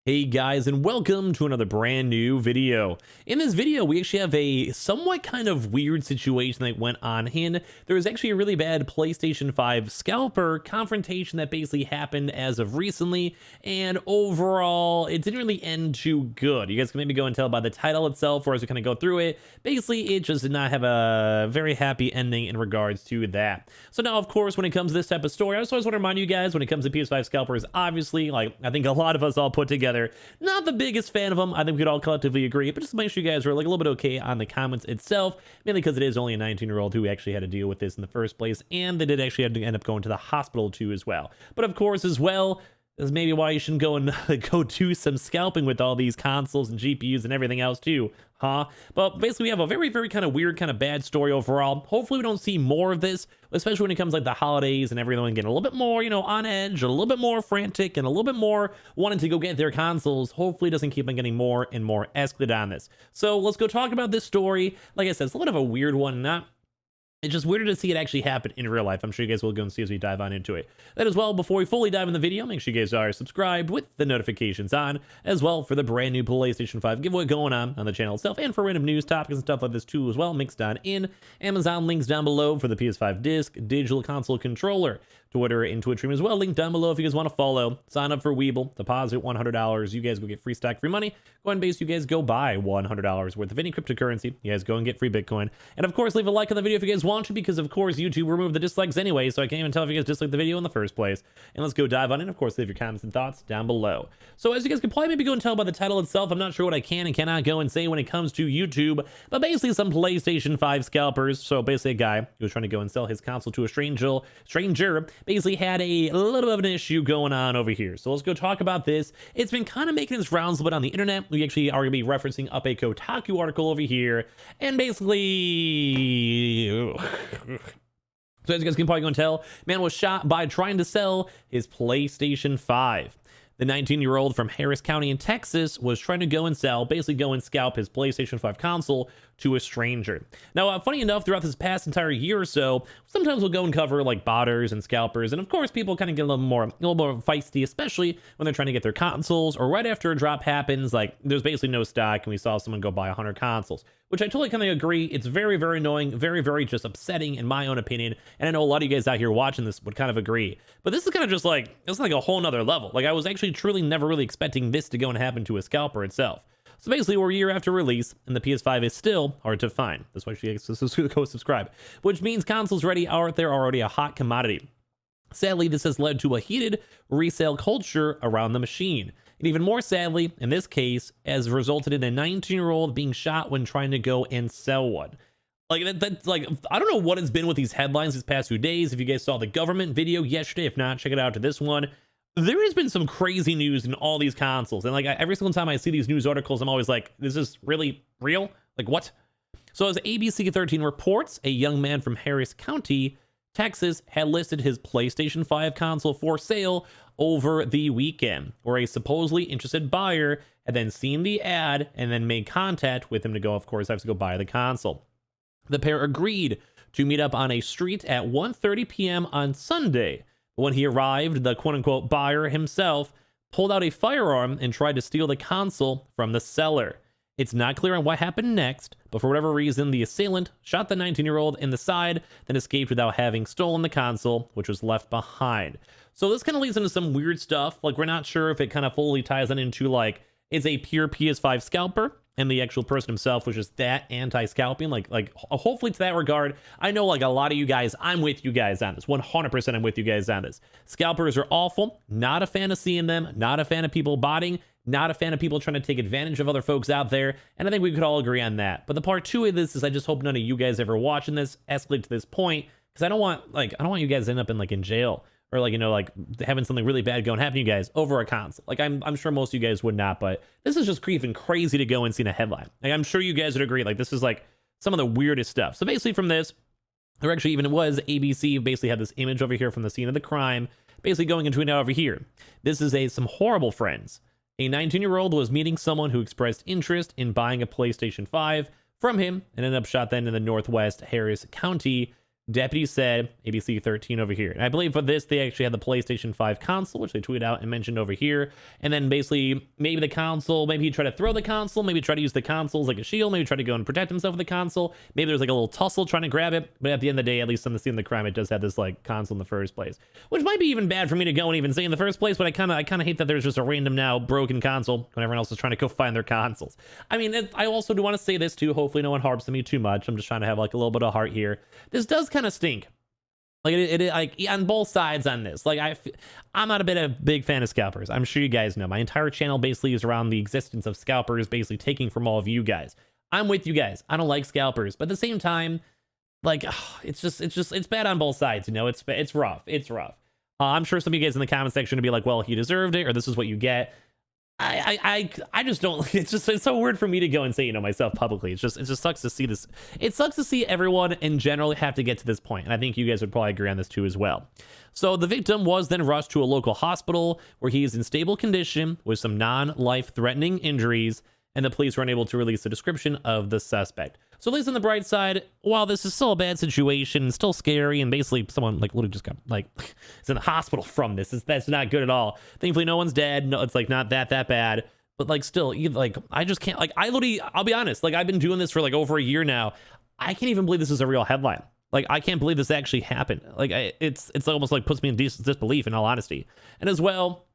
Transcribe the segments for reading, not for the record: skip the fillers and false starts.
Hey guys, and welcome to another brand new video. In this video, we actually have a somewhat kind of weird situation that went on in. There was actually a really bad PlayStation 5 Scalper confrontation that basically happened as of recently, and overall, it didn't really end too good. You guys can maybe go and tell by the title itself, or as we kind of go through it, basically it just did not have a very happy ending in regards to that. So now, of course, when it comes to this type of story, I just always want to remind you guys, when it comes to PS5 Scalpers, obviously, like, I think a lot of us all put together, not the biggest fan of them. I think we could all collectively agree, but just make sure you guys are like a little bit okay on the comments itself, mainly because it is only a 19-year-old who actually had to deal with this in the first place, and they did actually have to end up going to the hospital too as well. But of course, as well, is maybe why you shouldn't go and go do some scalping with all these consoles and GPUs and everything else too, huh? But basically, we have a very, very kind of weird, kind of bad story overall. Hopefully, we don't see more of this, especially when it comes like the holidays and everyone getting a little bit more, you know, on edge, a little bit more frantic, and a little bit more wanting to go get their consoles. Hopefully, it doesn't keep on getting more and more escalated on this. So let's go talk about this story. Like I said, it's a little bit of a weird one, It's just weirder to see it actually happen in real life. I'm sure you guys will go and see as we dive on into it. That as well, before we fully dive in the video, make sure you guys are subscribed with the notifications on, as well for the brand new PlayStation 5 giveaway going on the channel itself, and for random news topics and stuff like this too as well, mixed on in. Amazon links down below for the PS5 disc, digital console controller, Twitter and Twitch stream as well, link down below if you guys want to follow. Sign up for Weeble, deposit $100, you guys go get free stock, free money. Coinbase, you guys go buy $100 worth of any cryptocurrency, you guys go and get free Bitcoin. And of course, leave a like on the video if you guys want to, because of course YouTube removed the dislikes anyway, so I can't even tell if you guys disliked the video in the first place. And let's go dive on in. Of course, leave your comments and thoughts down below. So as you guys can probably maybe go and tell by the title itself, I'm not sure what I can and cannot go and say when it comes to YouTube, but basically some PlayStation 5 scalpers. So basically a guy who was trying to go and sell his console to a stranger basically had a little bit of an issue going on over here. So let's go talk about this. It's been kind of making its rounds a little bit on the internet. We actually are going to be referencing up a Kotaku article over here, and basically so as you guys can probably go and tell, man was shot by trying to sell his PlayStation 5. The 19-year-old from Harris County in Texas was trying to go and sell, basically go and scalp his PlayStation 5 console to a stranger. Now, funny enough, throughout this past entire year or so, sometimes we'll go and cover like botters and scalpers, and of course, people kind of get a little more feisty, especially when they're trying to get their consoles, or right after a drop happens, like there's basically no stock, and we saw someone go buy 100 consoles, which I totally kind of agree. It's very, very annoying, very, very just upsetting in my own opinion, and I know a lot of you guys out here watching this would kind of agree. But this is kind of just like, it's like a whole nother level. Like I was actually truly never really expecting this to go and happen to a scalper itself. So basically, we're a year after release, and the PS5 is still hard to find. That's why you guys go subscribe, which means consoles ready are already a hot commodity. Sadly, this has led to a heated resale culture around the machine. And even more sadly, in this case, has resulted in a 19-year-old being shot when trying to go and sell one. Like, that's like, I don't know what it's been with these headlines these past few days. If you guys saw the government video yesterday, if not, check it out to this one. There has been some crazy news in all these consoles. And like every single time I see these news articles, I'm always like, this is really real? Like what? So as ABC 13 reports, a young man from Harris County, Texas, had listed his PlayStation 5 console for sale over the weekend, where a supposedly interested buyer had then seen the ad and then made contact with him to go, of course, have to go buy the console. The pair agreed to meet up on a street at 1:30 p.m. on Sunday. When he arrived, the quote-unquote buyer himself pulled out a firearm and tried to steal the console from the seller. It's not clear on what happened next, but for whatever reason, the assailant shot the 19-year-old in the side, then escaped without having stolen the console, which was left behind. So this kind of leads into some weird stuff. Like, we're not sure if it kind of fully ties on into, like, it's a pure PS5 scalper, and the actual person himself was just that anti-scalping, like hopefully to that regard. I know like a lot of you guys, I'm with you guys on this, 100% I'm with you guys on this. Scalpers are awful, not a fan of seeing them, not a fan of people botting, not a fan of people trying to take advantage of other folks out there, and I think we could all agree on that. But the part two of this is I just hope none of you guys ever watching this escalate to this point, because I don't want you guys to end up in jail, or like, you know, like having something really bad go and happen to you guys over a console. Like I'm sure most of you guys would not, but this is just creeping crazy to go and see in a headline. Like I'm sure you guys would agree, like this is like some of the weirdest stuff. So basically from this, or actually even it was ABC basically had this image over here from the scene of the crime, basically going into it over here. This is some horrible friends. A 19-year-old was meeting someone who expressed interest in buying a PlayStation 5 from him and ended up shot then in the Northwest Harris County Deputy said ABC 13 over here. And I believe for this, they actually had the PlayStation 5 console, which they tweeted out and mentioned over here. And then basically, maybe the console, maybe he tried to throw the console, maybe try to use the console as like a shield, maybe try to go and protect himself with the console. Maybe there's like a little tussle trying to grab it. But at the end of the day, at least on the scene of the crime, it does have this like console in the first place, which might be even bad for me to go and even say in the first place. But I kind of hate that there's just a random now broken console when everyone else is trying to go find their consoles. I mean, I also do want to say this too. Hopefully no one harps on me too much. I'm just trying to have like a little bit of heart here. This does kind of stink. Like it like on both sides on this. Like I'm not a big fan of scalpers. I'm sure you guys know my entire channel basically is around the existence of scalpers, basically taking from all of you guys. I'm with you guys. I don't like scalpers, but at the same time, like it's bad on both sides. You know, it's rough. It's rough. I'm sure some of you guys in the comment section would be like, well, he deserved it, or this is what you get. I just don't. It's so weird for me to go and say, you know, myself publicly. It just sucks to see this. It sucks to see everyone in general have to get to this point, and I think you guys would probably agree on this too as well. So the victim was then rushed to a local hospital where he is in stable condition with some non-life threatening injuries, and the police were unable to release a description of the suspect. So at least on the bright side, while this is still a bad situation, still scary, and basically someone like literally just got like is in the hospital from this. That's not good at all. Thankfully, no one's dead. No, it's like not that bad. But like still, like I just can't. Like I'll be honest. Like I've been doing this for like over a year now. I can't even believe this is a real headline. Like I can't believe this actually happened. Like it's almost like puts me in disbelief in all honesty. And as well,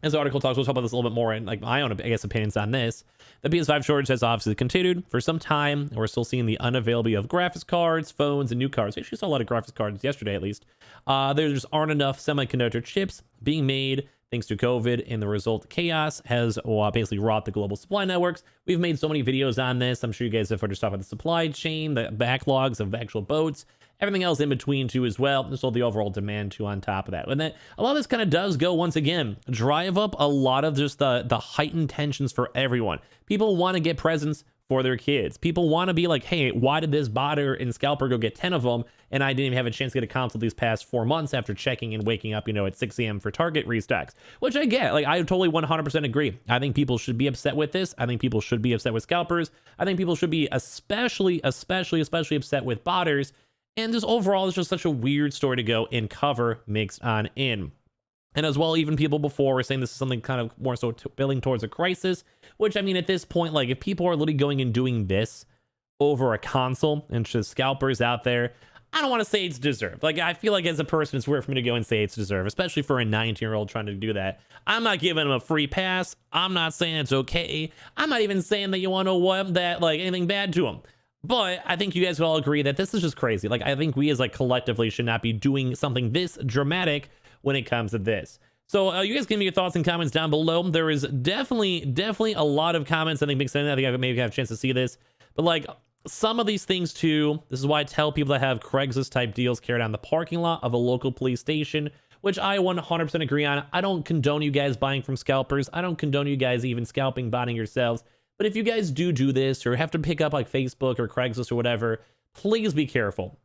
as the article talks, we'll talk about this a little bit more in like my own, I guess, opinions on this. The PS5 shortage has obviously continued for some time. We're still seeing the unavailability of graphics cards, phones, and new cards. We actually saw a lot of graphics cards yesterday, at least. There just aren't enough semiconductor chips being made thanks to COVID, and the result, chaos, has basically wrought the global supply networks. We've made so many videos on this. I'm sure you guys have heard us talk about the supply chain, the backlogs of actual boats, everything else in between too as well. There's all the overall demand too on top of that. And then a lot of this kind of does go, once again, drive up a lot of just the heightened tensions for everyone. People want to get presents for their kids. People want to be like, hey, why did this botter and scalper go get 10 of them and I didn't even have a chance to get a console these past 4 months after checking and waking up, you know, at 6 a.m. for Target restocks? Which I get. Like, I totally 100% agree. I think people should be upset with this. I think people should be upset with scalpers. I think people should be especially upset with botters. And just overall, it's just such a weird story to go and cover mixed on in. And as well, even people before were saying this is something kind of more so building towards a crisis, which, I mean, at this point, like, if people are literally going and doing this over a console and just scalpers out there, I don't want to say it's deserved. Like, I feel like as a person, it's weird for me to go and say it's deserved, especially for a 19-year-old trying to do that. I'm not giving him a free pass. I'm not saying it's okay. I'm not even saying that you want to what that, like, anything bad to him. But I think you guys would all agree that this is just crazy. Like, I think we as like collectively should not be doing something this dramatic when it comes to this. So you guys give me your thoughts and comments down below. There is definitely a lot of comments I think makes sense. I think I maybe have a chance to see this, but like some of these things too, this is why I tell people that have Craigslist type deals carried on the parking lot of a local police station, which I 100% agree on. I don't condone you guys buying from scalpers. I don't condone you guys even scalping, botting yourselves. But if you guys do this or have to pick up like Facebook or Craigslist or whatever, please be careful.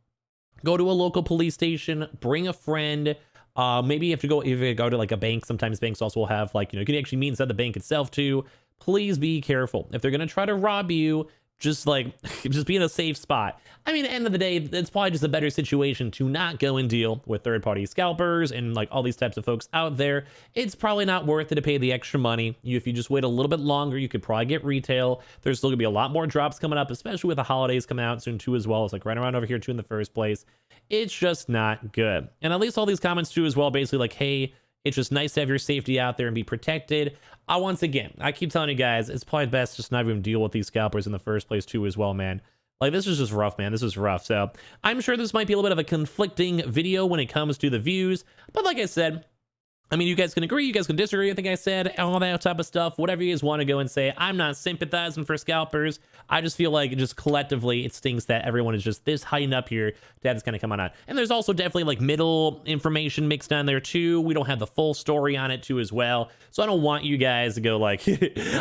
Go to a local police station, bring a friend. Maybe you have to go, if you go to like a bank, sometimes banks also will have like, you know, you can actually meet inside the bank itself too. Please be careful. If they're going to try to rob you, just be in a safe spot. I mean, at the end of the day, it's probably just a better situation to not go and deal with third-party scalpers and like all these types of folks out there. It's probably not worth it to pay the extra money. If you just wait a little bit longer, you could probably get retail. There's still gonna be a lot more drops coming up, especially with the holidays coming out soon too as well. It's like right around over here too in the first place. It's just not good. And at least all these comments too as well, basically like, hey, it's just nice to have your safety out there and be protected. Once again, I keep telling you guys, it's probably best just not even deal with these scalpers in the first place too as well, man. Like, this is just rough, man. This is rough. So I'm sure this might be a little bit of a conflicting video when it comes to the views. But like I said, I mean, you guys can agree, you guys can disagree. I think I said all that type of stuff. Whatever you guys want to go and say. I'm not sympathizing for scalpers. I just feel like just collectively it stinks that everyone is just this heightened up here to have this kind of come on. And there's also definitely like middle information mixed on there too. We don't have the full story on it too as well. So I don't want you guys to go like,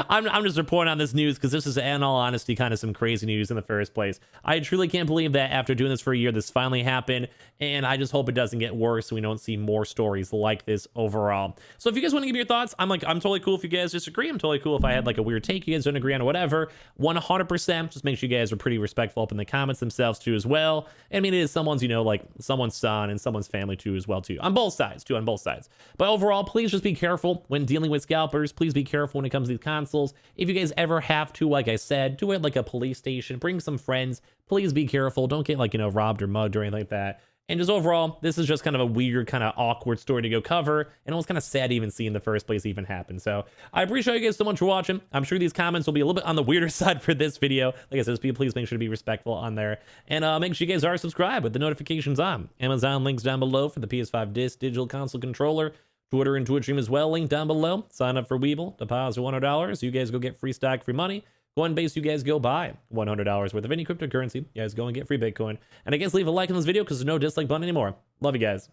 I'm just reporting on this news because this is, in all honesty, kind of some crazy news in the first place. I truly can't believe that after doing this for a year, this finally happened. And I just hope it doesn't get worse so we don't see more stories like this over overall. So if you guys want to give me your thoughts, I'm totally cool if you guys disagree. I'm totally cool if I had like a weird take you guys don't agree on or whatever. 100%. Just make sure you guys are pretty respectful up in the comments themselves too as well. I mean, it is someone's, you know, like someone's son and someone's family too as well too. On both sides too, on both sides. But overall, please just be careful when dealing with scalpers. Please be careful when it comes to these consoles. If you guys ever have to, like I said, do it like a police station, bring some friends. Please be careful. Don't get like, you know, robbed or mugged or anything like that. And just overall, this is just kind of a weird, kind of awkward story to go cover. And it was kind of sad to even see in the first place even happen. So I appreciate you guys so much for watching. I'm sure these comments will be a little bit on the weirder side for this video. Like I said, please make sure to be respectful on there. And make sure you guys are subscribed with the notifications on. Amazon links down below for the PS5 Digital Console Controller. Twitter and Twitch stream as well, link down below. Sign up for Weeble, deposit $100. You guys go get free stock, free money. Coinbase, you guys go buy $100 worth of any cryptocurrency. You guys go and get free Bitcoin. And I guess leave a like on this video because there's no dislike button anymore. Love you guys.